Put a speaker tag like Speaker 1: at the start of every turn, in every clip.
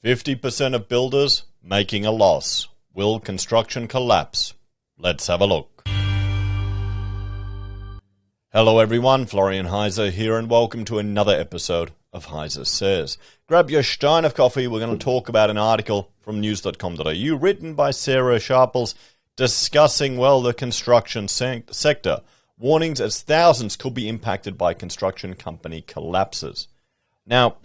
Speaker 1: 50% of builders making a loss. Will construction collapse? Let's have a look. Hello everyone, Florian.heise here and welcome to another episode of HeiseSays. Grab your stein of coffee. We're going to talk about an article from news.com.au written by Sarah Sharples discussing, the construction sector. Warnings as thousands could be impacted by construction company collapses. Now,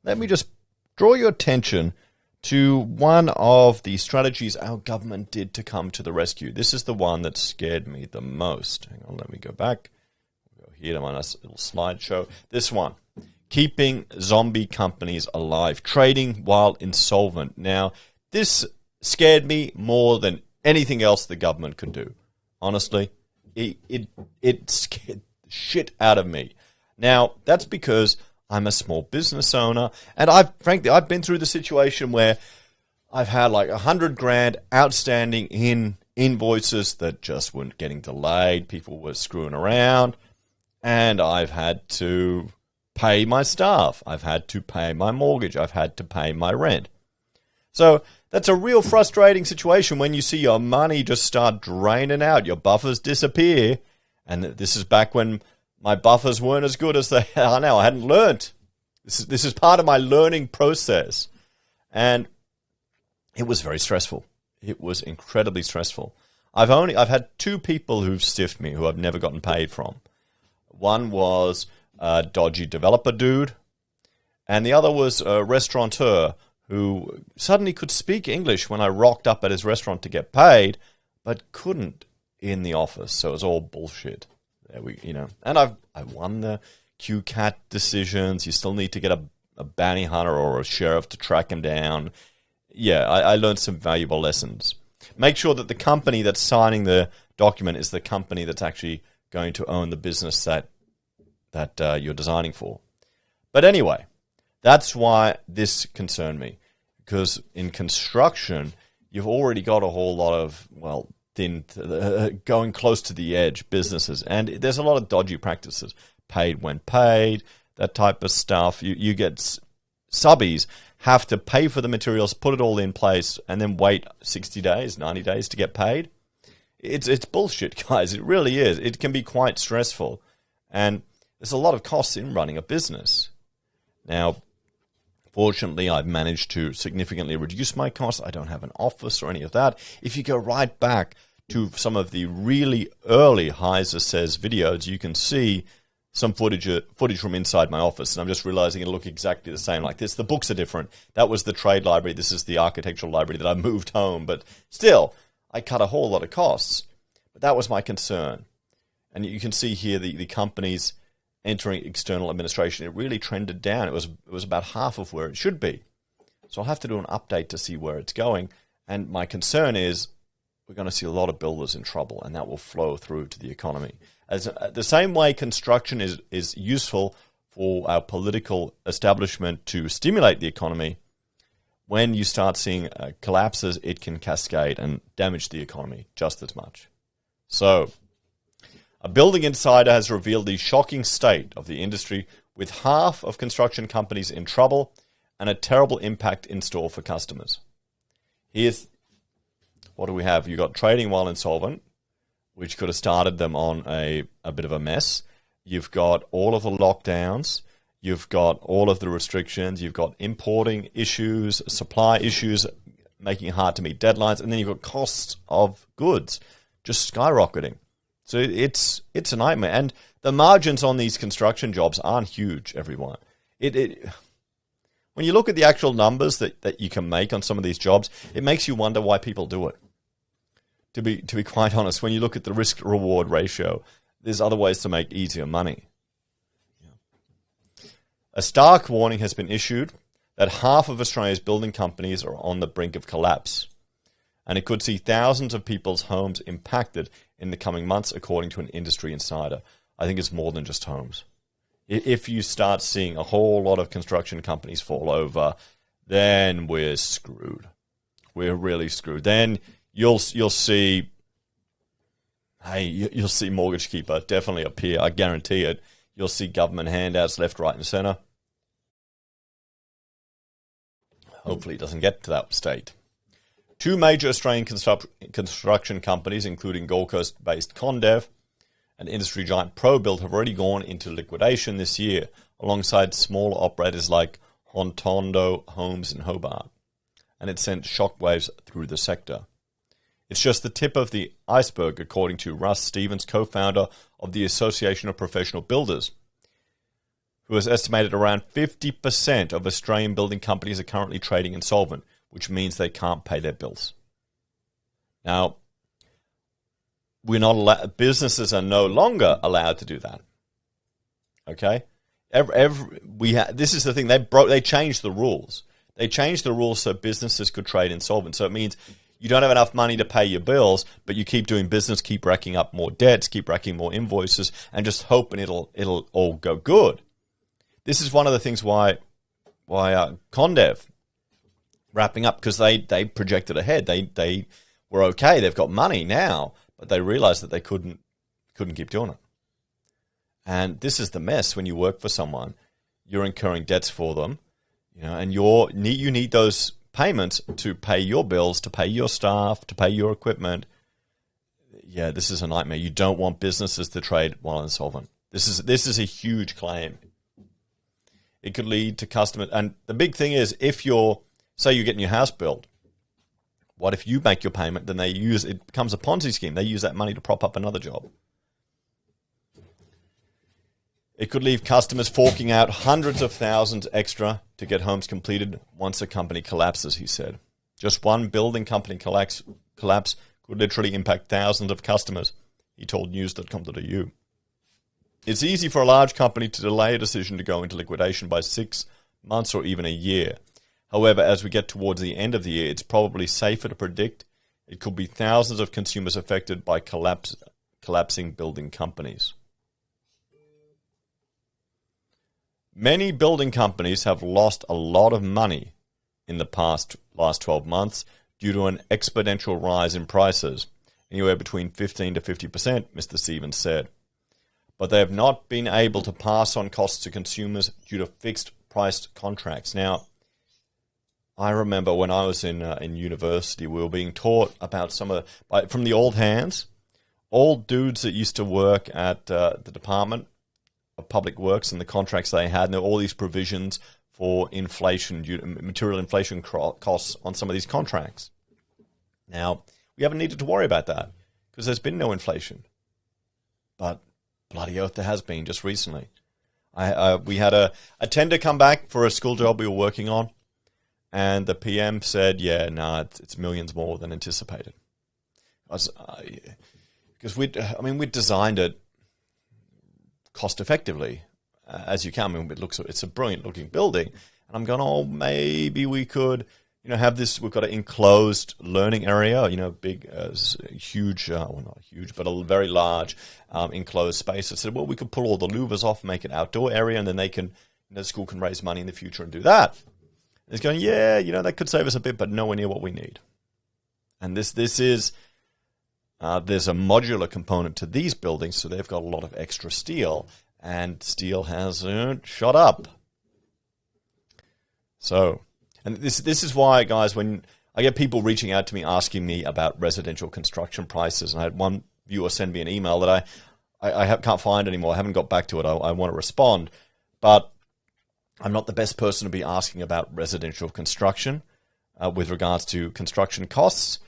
Speaker 1: let me just draw your attention to one of the strategies our government did to come to the rescue. This is the one that scared me the most. Hang on, let me go back. We'll go here to my nice little slideshow. This one, keeping zombie companies alive, trading while insolvent. Now, this scared me more than anything else the government could do. Honestly, it scared the shit out of me. Now, that's because I'm a small business owner, and I've been through the situation where I've had like $100,000 outstanding in invoices that just weren't getting delayed. People were screwing around, and I've had to pay my staff. I've had to pay my mortgage. I've had to pay my rent. So that's a real frustrating situation when you see your money just start draining out, your buffers disappear, and this is back when my buffers weren't as good as they are now. I hadn't learnt. This is part of my learning process. And it was very stressful. It was incredibly stressful. I've had two people who've stiffed me who I've never gotten paid from. One was a dodgy developer dude, and the other was a restaurateur who suddenly could speak English when I rocked up at his restaurant to get paid, but couldn't in the office. So it was all bullshit. And I won the QCAT decisions. You still need to get a bounty hunter or a sheriff to track him down. Yeah, I learned some valuable lessons. Make sure that the company that's signing the document is the company that's actually going to own the business that you're designing for. But anyway, that's why this concerned me. Because in construction, you've already got a whole lot of, going close to the edge businesses, and there's a lot of dodgy practices. Paid when paid, that type of stuff. You get subbies have to pay for the materials, put it all in place, and then wait 60 days, 90 days to get paid. It's bullshit, guys. It really is. It can be quite stressful, and there's a lot of costs in running a business. Now, fortunately, I've managed to significantly reduce my costs. I don't have an office or any of that. If you go right back to some of the really early HeiseSays videos, you can see some footage from inside my office. And I'm just realizing it'll look exactly the same like this. The books are different. That was the trade library. This is the architectural library that I moved home. But still, I cut a whole lot of costs. But that was my concern. And you can see here the companies entering external administration. It really trended down. It was about half of where it should be. So I'll have to do an update to see where it's going. And my concern is we're going to see a lot of builders in trouble, and that will flow through to the economy. As the same way construction is useful for our political establishment to stimulate the economy, when you start seeing collapses, it can cascade and damage the economy just as much. So, a building insider has revealed the shocking state of the industry, with half of construction companies in trouble and a terrible impact in store for customers. What do we have? You've got trading while insolvent, which could have started them on a bit of a mess. You've got all of the lockdowns. You've got all of the restrictions. You've got importing issues, supply issues, making it hard to meet deadlines. And then you've got costs of goods just skyrocketing. So it's a nightmare. And the margins on these construction jobs aren't huge, everyone. When you look at the actual numbers that you can make on some of these jobs, it makes you wonder why people do it. To be quite honest, when you look at the risk-reward ratio, there's other ways to make easier money. A stark warning has been issued that half of Australia's building companies are on the brink of collapse, and it could see thousands of people's homes impacted in the coming months, according to an industry insider. I think it's more than just homes. If you start seeing a whole lot of construction companies fall over, then we're screwed. We're really screwed. Then you'll see, you'll see Mortgage Keeper definitely appear. I guarantee it. You'll see government handouts left, right, and centre. hopefully it doesn't get to that state. Two major Australian construction companies, including Gold Coast-based Condev and industry giant ProBuild, have already gone into liquidation this year, alongside smaller operators like Hontondo Homes in Hobart, and it sent shockwaves through the sector. It's just the tip of the iceberg, according to Russ Stevens, co-founder of the Association of Professional Builders, who has estimated around 50% of Australian building companies are currently trading insolvent, which means they can't pay their bills. Now, businesses are no longer allowed to do that. Okay? This is the thing, they changed the rules. They changed the rules so businesses could trade insolvent. So it means you don't have enough money to pay your bills, but you keep doing business, keep racking up more debts, keep racking more invoices, and just hoping it'll all go good. This is one of the things why Condev wrapping up, because they projected ahead. They were okay. They've got money now, but they realized that they couldn't keep doing it. And this is the mess when you work for someone. You're incurring debts for them, and you need those payments to pay your bills, to pay your staff, to pay your equipment. Yeah, this is a nightmare. You don't want businesses to trade while insolvent. This is a huge claim. It could lead to customers. And the big thing is, if say you're getting your house built, what if you make your payment, then it becomes a Ponzi scheme. They use that money to prop up another job. It could leave customers forking out hundreds of thousands extra to get homes completed once a company collapses, he said. Just one building company collapse could literally impact thousands of customers, he told news.com.au. It's easy for a large company to delay a decision to go into liquidation by 6 months or even a year. However, as we get towards the end of the year, it's probably safer to predict it could be thousands of consumers affected by collapsing building companies. Many building companies have lost a lot of money in the last 12 months due to an exponential rise in prices, anywhere between 15 to 50%, Mr. Stevens said. But they have not been able to pass on costs to consumers due to fixed-priced contracts. Now, I remember when I was in university, we were being taught about from the old hands, old dudes that used to work at the Department of Public Works and the contracts they had, and there were all these provisions for inflation, material inflation costs on some of these contracts. Now, we haven't needed to worry about that because there's been no inflation. But bloody oath, there has been just recently. We had a tender come back for a school job we were working on, and the PM said, it's millions more than anticipated. Because we designed it cost effectively as you can. It's a brilliant looking building, and I'm going, maybe we could, have this. We've got an enclosed learning area, big, huge, well, not huge, but a very large enclosed space. I said, well, we could pull all the louvers off, make it outdoor area, and then they can, the school can raise money in the future and do that. And it's going, that could save us a bit, but nowhere near what we need. And this is. There's a modular component to these buildings, so they've got a lot of extra steel, and steel has shot up. So, and this is why, guys, when I get people reaching out to me asking me about residential construction prices, and I had one viewer send me an email that I can't find anymore. I haven't got back to it. I want to respond, but I'm not the best person to be asking about residential construction with regards to construction costs.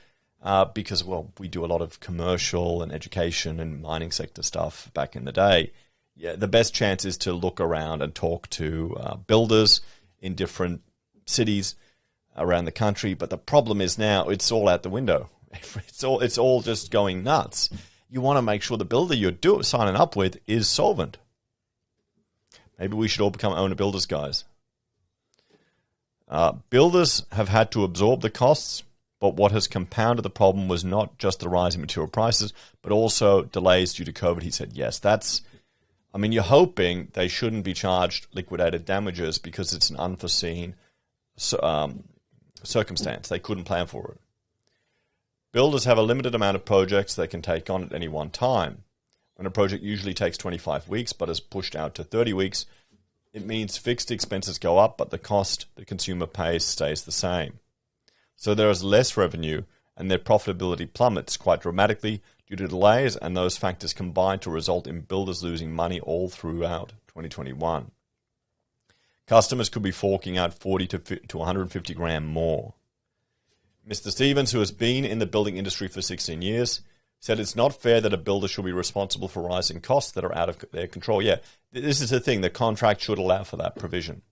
Speaker 1: Because, we do a lot of commercial and education and mining sector stuff back in the day. Yeah, the best chance is to look around and talk to builders in different cities around the country. But the problem is now it's all out the window. It's all just going nuts. You want to make sure the builder you're signing up with is solvent. Maybe we should all become owner builders, guys. Builders have had to absorb the costs. But what has compounded the problem was not just the rise in material prices, but also delays due to COVID. He said, yes, you're hoping they shouldn't be charged liquidated damages because it's an unforeseen circumstance. They couldn't plan for it. Builders have a limited amount of projects they can take on at any one time. When a project usually takes 25 weeks but is pushed out to 30 weeks, it means fixed expenses go up, but the cost the consumer pays stays the same. So there is less revenue, and their profitability plummets quite dramatically due to delays, and those factors combine to result in builders losing money all throughout 2021. Customers could be forking out 40 to 150 grand more. Mr. Stevens, who has been in the building industry for 16 years, said it's not fair that a builder should be responsible for rising costs that are out of their control. Yeah, this is the thing. The contract should allow for that provision.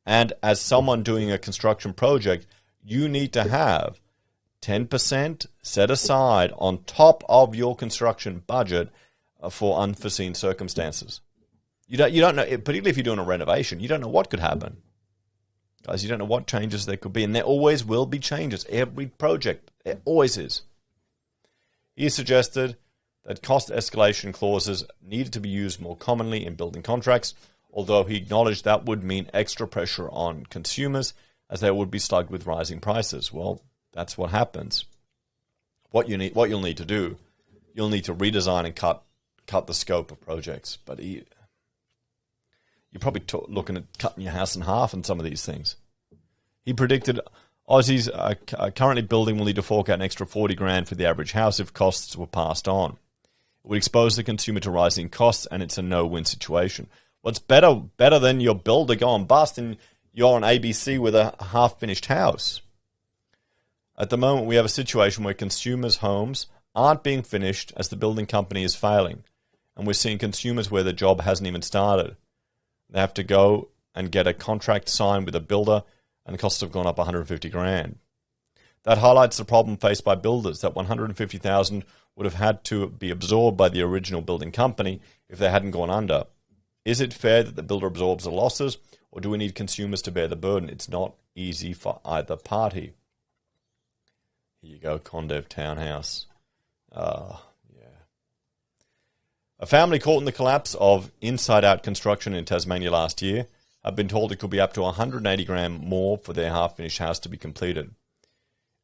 Speaker 1: And as someone doing a construction project, you need to have 10% set aside on top of your construction budget for unforeseen circumstances. You don't know, particularly if you're doing a renovation, you don't know what could happen. Guys, you don't know what changes there could be, and there always will be changes. Every project, there always is. He suggested that cost escalation clauses needed to be used more commonly in building contracts, although he acknowledged that would mean extra pressure on consumers as they would be slugged with rising prices. Well, that's what happens. What you'll need to do, you'll need to redesign and cut the scope of projects. But you're probably looking at cutting your house in half on some of these things. He predicted Aussies currently building will need to fork out an extra 40 grand for the average house if costs were passed on. It would expose the consumer to rising costs, and it's a no-win situation. What's better than your builder going bust and you're on ABC with a half-finished house? At the moment, we have a situation where consumers' homes aren't being finished as the building company is failing, and we're seeing consumers where the job hasn't even started. They have to go and get a contract signed with a builder, and the costs have gone up 150 grand. That highlights the problem faced by builders, that 150,000 would have had to be absorbed by the original building company if they hadn't gone under. Is it fair that the builder absorbs the losses, or do we need consumers to bear the burden? It's not easy for either party. Here you go, Condev Townhouse. Yeah. A family caught in the collapse of inside-out construction in Tasmania last year have been told it could be up to 180 grand more for their half-finished house to be completed.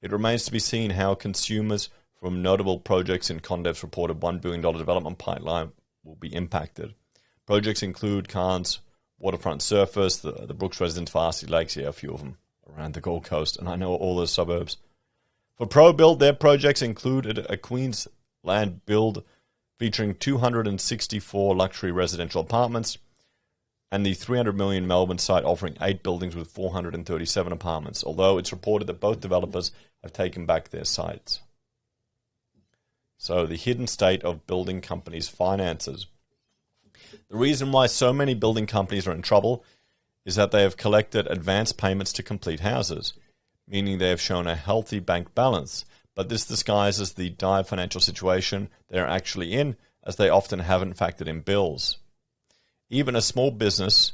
Speaker 1: It remains to be seen how consumers from notable projects in Condev's reported $1 billion development pipeline will be impacted. Projects include Cairns Waterfront Surface, the Brooks Residence, Varsity Lakes, a few of them around the Gold Coast, and I know all those suburbs. For ProBuild, their projects included a Queensland build featuring 264 luxury residential apartments, and the $300 million Melbourne site offering 8 buildings with 437 apartments, although it's reported that both developers have taken back their sites. So the hidden state of building companies' finances. The reason why so many building companies are in trouble is that they have collected advance payments to complete houses, meaning they have shown a healthy bank balance, but this disguises the dire financial situation they are actually in, as they often haven't factored in bills. Even a small business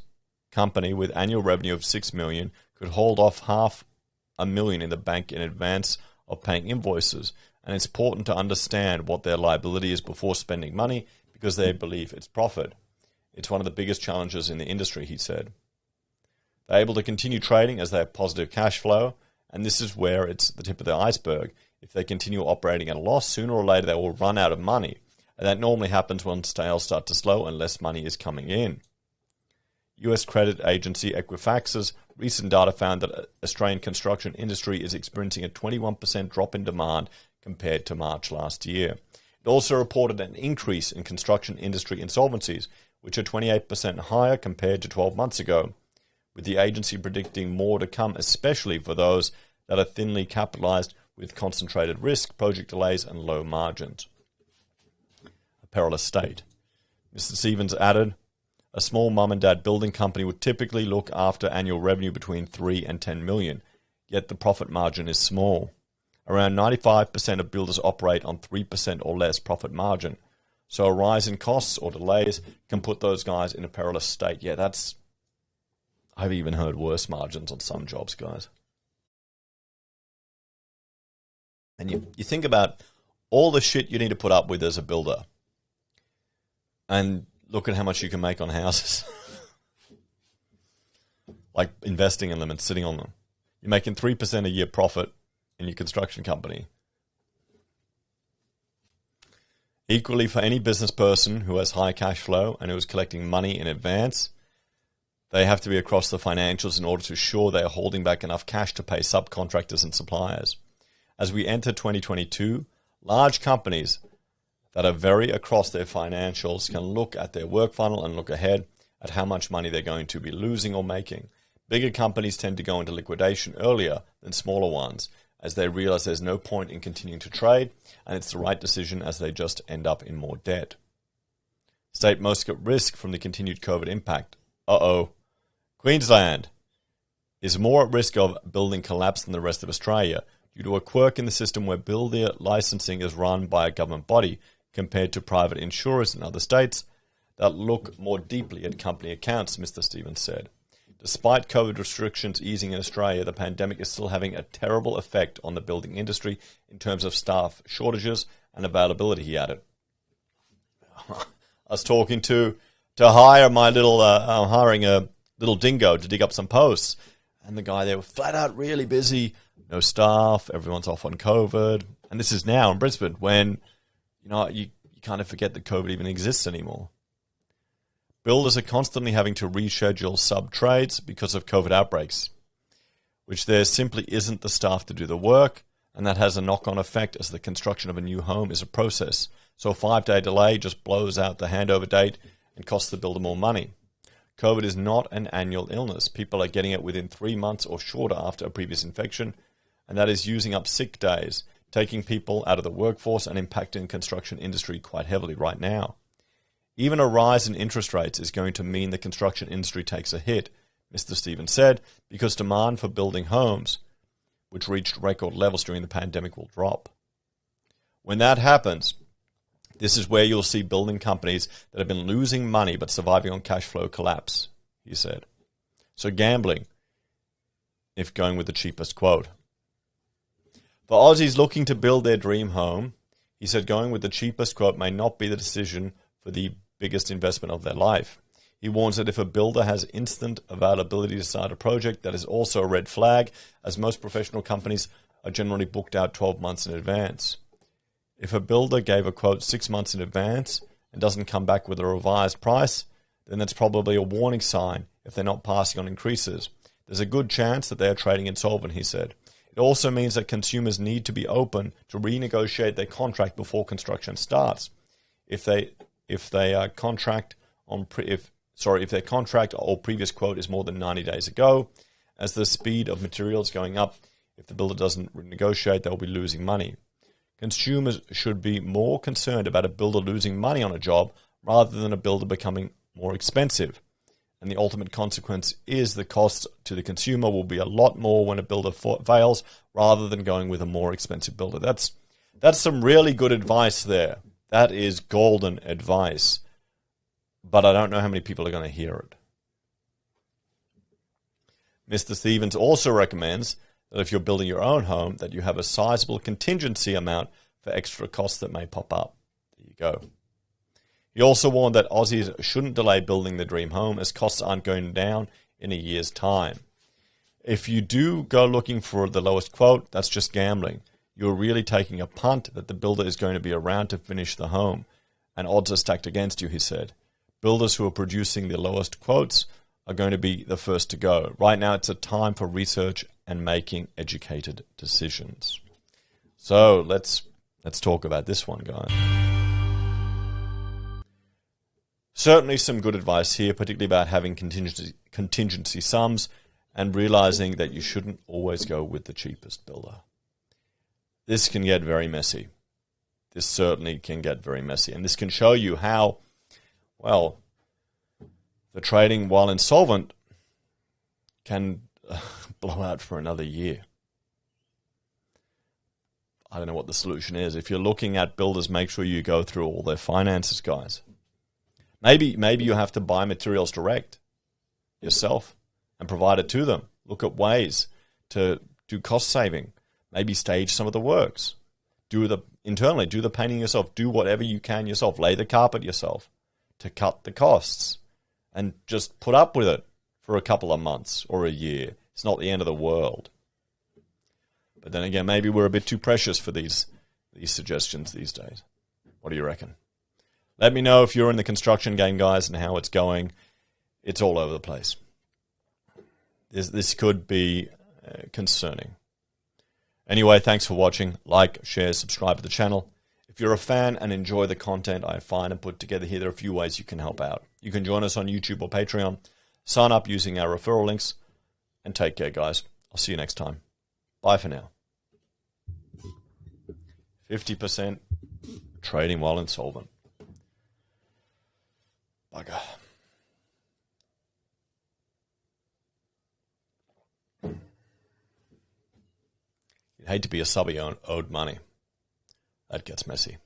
Speaker 1: company with annual revenue of $6 million could hold off $500,000 in the bank in advance of paying invoices, and it's important to understand what their liability is before spending money because they believe it's profit. It's one of the biggest challenges in the industry, he said. They're able to continue trading as they have positive cash flow, and this is where it's the tip of the iceberg. If they continue operating at a loss, sooner or later they will run out of money. And that normally happens when sales start to slow and less money is coming in. US credit agency Equifax's recent data found that Australian construction industry is experiencing a 21% drop in demand compared to March last year. It also reported an increase in construction industry insolvencies, which are 28% higher compared to 12 months ago, with the agency predicting more to come, especially for those that are thinly capitalized with concentrated risk, project delays, and low margins. Perilous state. Mr. Stevens added, a small mum and dad building company would typically look after annual revenue between 3 and 10 million, yet the profit margin is small. Around 95% of builders operate on 3% or less profit margin, so a rise in costs or delays can put those guys in a perilous state. Yeah, I've even heard worse margins on some jobs, guys. And you think about all the shit you need to put up with as a builder. And look at how much you can make on houses. Like investing in them and sitting on them. You're making 3% a year profit in your construction company. Equally, for any business person who has high cash flow and who is collecting money in advance, They have to be across the financials in order to ensure they are holding back enough cash to pay subcontractors and suppliers. As we enter 2022, large companies that are very across their financials can look at their work funnel and look ahead at how much money they're going to be losing or making. Bigger companies tend to go into liquidation earlier than smaller ones, as they realize there's no point in continuing to trade, and it's the right decision as they just end up in more debt. State most at risk from the continued COVID impact. Queensland is more at risk of building collapse than the rest of Australia due to a quirk in the system where builder licensing is run by a government body compared to private insurers in other states that look more deeply at company accounts, Mr. Stevens said. Despite COVID restrictions easing in Australia, the pandemic is still having a terrible effect on the building industry in terms of staff shortages and availability, he added. I was talking to hire my little, hiring a little dingo to dig up some posts, and the guy there was flat out really busy, no staff, everyone's off on COVID, and this is now in Brisbane when, you kind of forget that COVID even exists anymore. Builders are constantly having to reschedule sub-trades because of COVID outbreaks, which there simply isn't the staff to do the work, and that has a knock-on effect as the construction of a new home is a process. So a 5-day delay just blows out the handover date and costs the builder more money. COVID is not an annual illness. People are getting it within 3 months or shorter after a previous infection, and that is using up sick days, taking people out of the workforce and impacting the construction industry quite heavily right now. Even a rise in interest rates is going to mean the construction industry takes a hit, Mr. Stevens said, because demand for building homes, which reached record levels during the pandemic, will drop. When that happens, this is where you'll see building companies that have been losing money but surviving on cash flow collapse, he said. So gambling, if going with the cheapest quote. For Aussies looking to build their dream home, he said going with the cheapest quote may not be the decision for the biggest investment of their life. He warns that if a builder has instant availability to start a project, that is also a red flag, as most professional companies are generally booked out 12 months in advance. If a builder gave a quote 6 months in advance and doesn't come back with a revised price, then that's probably a warning sign if they're not passing on increases. There's a good chance that they are trading insolvent, he said. It also means that consumers need to be open to renegotiate their contract before construction starts. If their contract or previous quote is more than 90 days ago, as the speed of materials going up, if the builder doesn't renegotiate, they'll be losing money. Consumers should be more concerned about a builder losing money on a job rather than a builder becoming more expensive. And the ultimate consequence is the cost to the consumer will be a lot more when a builder fails rather than going with a more expensive builder. That's some really good advice there. That is golden advice, but I don't know how many people are going to hear it. Mr. Stevens also recommends that if you're building your own home, that you have a sizable contingency amount for extra costs that may pop up. There you go. He also warned that Aussies shouldn't delay building their dream home as costs aren't going down in a year's time. If you do go looking for the lowest quote, that's just gambling. You're really taking a punt that the builder is going to be around to finish the home, and odds are stacked against you, he said. Builders who are producing the lowest quotes are going to be the first to go. Right now, it's a time for research and making educated decisions. So let's talk about this one, guys. Certainly some good advice here, particularly about having contingency sums and realizing that you shouldn't always go with the cheapest builder. This can get very messy. This certainly can get very messy. And this can show you how, well, the trading while insolvent can blow out for another year. I don't know what the solution is. If you're looking at builders, make sure you go through all their finances, guys. Maybe you have to buy materials direct yourself and provide it to them. Look at ways to do cost saving. Maybe stage some of the works. Do the painting yourself. Do whatever you can yourself. Lay the carpet yourself to cut the costs. And just put up with it for a couple of months or a year. It's not the end of the world. But then again, maybe we're a bit too precious for these suggestions these days. What do you reckon? Let me know if you're in the construction game, guys, and how it's going. It's all over the place. this could be concerning. Anyway, thanks for watching. Like, share, subscribe to the channel. If you're a fan and enjoy the content I find and put together here, there are a few ways you can help out. You can join us on YouTube or Patreon. Sign up using our referral links. And take care, guys. I'll see you next time. Bye for now. 50% trading while insolvent. Bugger. You'd hate to be a subby owed money. That gets messy.